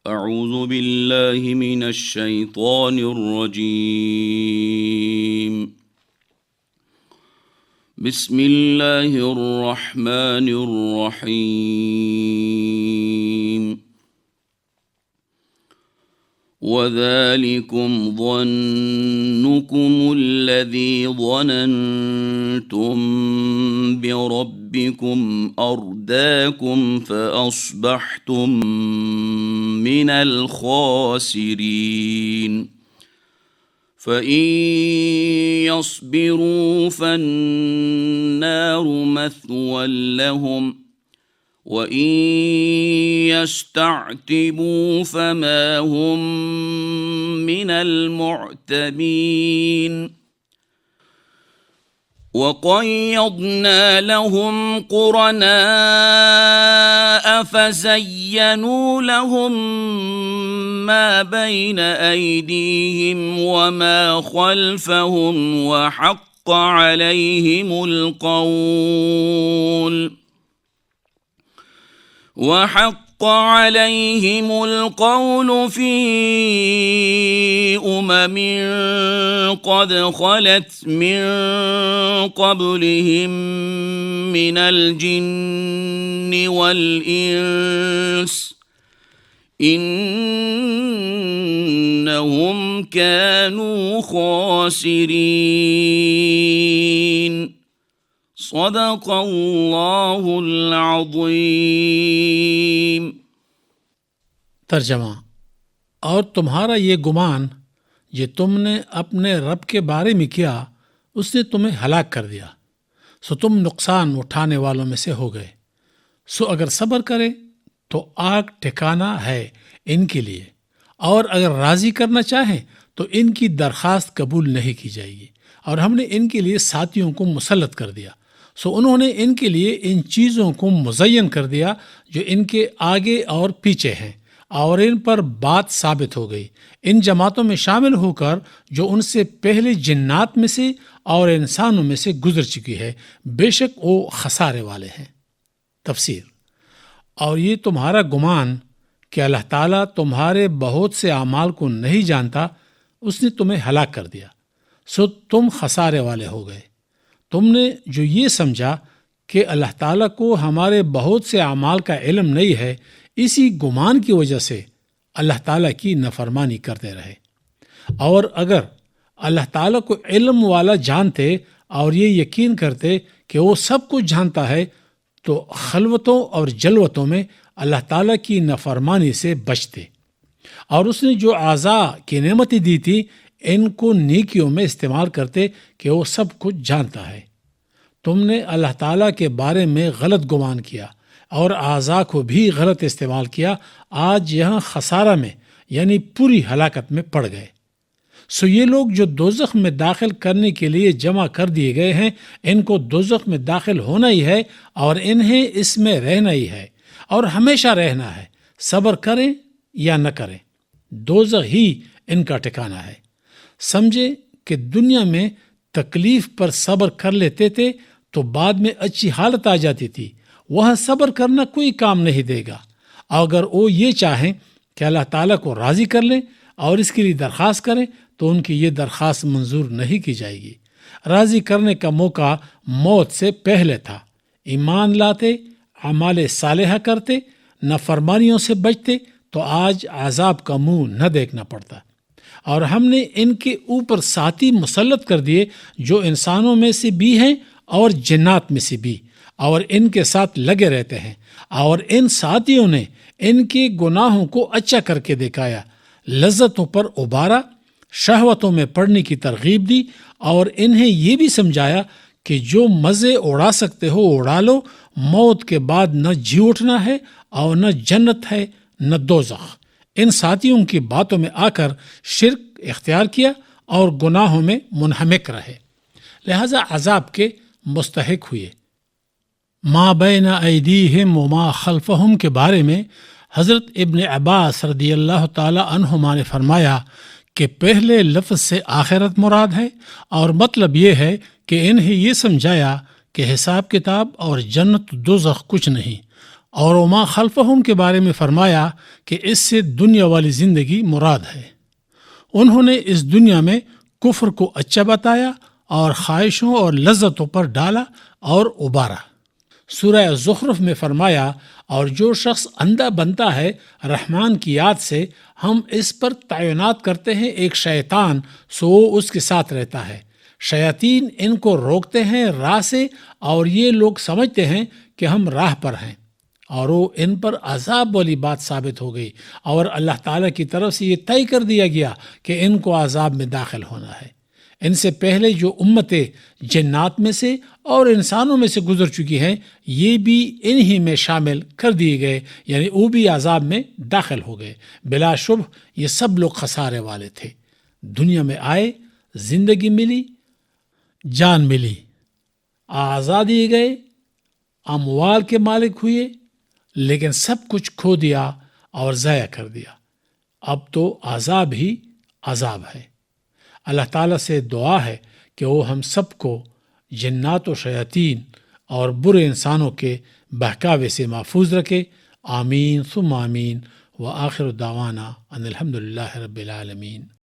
اعوذ باللہ من الشیطان الرجیم بسم اللہ الرحمن الرحیم وذلكم ظنكم الذي ظننتم بربكم أرداكم فأصبحتم من الخاسرين فإن يصبروا فالنار مثوى لهم وَإِن يَسْتَعْتِبُوا فَمَا هُمْ مِنَ الْمُعْتَبِينَ وَقَيَّضْنَا لَهُمْ قُرَنَاءَ فَزَيَّنُوا لَهُم مَّا بَيْنَ أَيْدِيهِمْ وَمَا خَلْفَهُمْ وَحَقَّ عليهم القول في قد خلت من قبلهم من الجن والإنس إنهم كانوا خاسرين صدق اللہ العظیم۔ ترجمہ: اور تمہارا یہ گمان جو تم نے اپنے رب کے بارے میں کیا اس نے تمہیں ہلاک کر دیا، سو تم نقصان اٹھانے والوں میں سے ہو گئے۔ سو اگر صبر کرے تو آگ ٹھکانہ ہے ان کے لیے، اور اگر راضی کرنا چاہیں تو ان کی درخواست قبول نہیں کی جائے گی، اور ہم نے ان کے لیے ساتھیوں کو مسلط کر دیا، سو انہوں نے ان کے لیے ان چیزوں کو مزین کر دیا جو ان کے آگے اور پیچھے ہیں، اور ان پر بات ثابت ہو گئی، ان جماعتوں میں شامل ہو کر جو ان سے پہلے جنات میں سے اور انسانوں میں سے گزر چکی ہے، بے شک وہ خسارے والے ہیں۔ تفسیر: اور یہ تمہارا گمان کہ اللہ تعالیٰ تمہارے بہت سے اعمال کو نہیں جانتا، اس نے تمہیں ہلاک کر دیا، سو تم خسارے والے ہو گئے۔ تم نے جو یہ سمجھا کہ اللہ تعالیٰ کو ہمارے بہت سے اعمال کا علم نہیں ہے، اسی گمان کی وجہ سے اللہ تعالیٰ کی نافرمانی کرتے رہے۔ اور اگر اللہ تعالیٰ کو علم والا جانتے اور یہ یقین کرتے کہ وہ سب کچھ جانتا ہے تو خلوتوں اور جلوتوں میں اللہ تعالیٰ کی نافرمانی سے بچتے، اور اس نے جو اعضاء کی نعمتیں دی تھی ان کو نیکیوں میں استعمال کرتے کہ وہ سب کچھ جانتا ہے۔ تم نے اللہ تعالیٰ کے بارے میں غلط گمان کیا اور اعضاء کو بھی غلط استعمال کیا، آج یہاں خسارہ میں یعنی پوری ہلاکت میں پڑ گئے۔ سو یہ لوگ جو دوزخ میں داخل کرنے کے لیے جمع کر دیے گئے ہیں، ان کو دوزخ میں داخل ہونا ہی ہے اور انہیں اس میں رہنا ہی ہے اور ہمیشہ رہنا ہے، صبر کریں یا نہ کریں، دوزخ ہی ان کا ٹھکانہ ہے۔ سمجھے کہ دنیا میں تکلیف پر صبر کر لیتے تھے تو بعد میں اچھی حالت آ جاتی تھی، وہاں صبر کرنا کوئی کام نہیں دے گا۔ اگر وہ یہ چاہیں کہ اللہ تعالیٰ کو راضی کر لیں اور اس کے لیے درخواست کریں تو ان کی یہ درخواست منظور نہیں کی جائے گی۔ راضی کرنے کا موقع موت سے پہلے تھا، ایمان لاتے، اعمال صالحہ کرتے، نافرمانیوں سے بچتے تو آج عذاب کا منہ نہ دیکھنا پڑتا۔ اور ہم نے ان کے اوپر ساتھی مسلط کر دیے جو انسانوں میں سے بھی ہیں اور جنات میں سے بھی، اور ان کے ساتھ لگے رہتے ہیں، اور ان ساتھیوں نے ان کے گناہوں کو اچھا کر کے دکھایا، لذتوں پر ابھارا، شہوتوں میں پڑنے کی ترغیب دی، اور انہیں یہ بھی سمجھایا کہ جو مزے اڑا سکتے ہو اڑا لو، موت کے بعد نہ جی اٹھنا ہے اور نہ جنت ہے نہ دوزخ۔ ان ساتھیوں کی باتوں میں آ کر شرک اختیار کیا اور گناہوں میں منہمک رہے، لہذا عذاب کے مستحق ہوئے۔ ما بین ایدیہم وما خلفہم کے بارے میں حضرت ابن عباس رضی اللہ تعالی عنہما نے فرمایا کہ پہلے لفظ سے آخرت مراد ہے، اور مطلب یہ ہے کہ انہیں یہ سمجھایا کہ حساب کتاب اور جنت دوزخ کچھ نہیں، اور وما خلفہم کے بارے میں فرمایا کہ اس سے دنیا والی زندگی مراد ہے۔ انہوں نے اس دنیا میں کفر کو اچھا بتایا اور خواہشوں اور لذتوں پر ڈالا اور ابارا۔ سورہ زخرف میں فرمایا، اور جو شخص اندھا بنتا ہے رحمان کی یاد سے، ہم اس پر تعینات کرتے ہیں ایک شیطان، سو وہ اس کے ساتھ رہتا ہے۔ شیاطین ان کو روکتے ہیں راہ سے، اور یہ لوگ سمجھتے ہیں کہ ہم راہ پر ہیں، اور وہ ان پر عذاب والی بات ثابت ہو گئی، اور اللہ تعالیٰ کی طرف سے یہ طے کر دیا گیا کہ ان کو عذاب میں داخل ہونا ہے۔ ان سے پہلے جو امتیں جنات میں سے اور انسانوں میں سے گزر چکی ہیں، یہ بھی انہی میں شامل کر دیے گئے، یعنی وہ بھی عذاب میں داخل ہو گئے۔ بلا شبہ یہ سب لوگ خسارے والے تھے۔ دنیا میں آئے، زندگی ملی، جان ملی، آزاد دیے گئے، اموال کے مالک ہوئے، لیکن سب کچھ کھو دیا اور ضائع کر دیا۔ اب تو عذاب ہی عذاب ہے۔ اللہ تعالیٰ سے دعا ہے کہ وہ ہم سب کو جنات و شیاطین اور برے انسانوں کے بہکاوے سے محفوظ رکھے۔ آمین ثم آمین، وآخر دعوانا ان الحمد للہ رب العالمین۔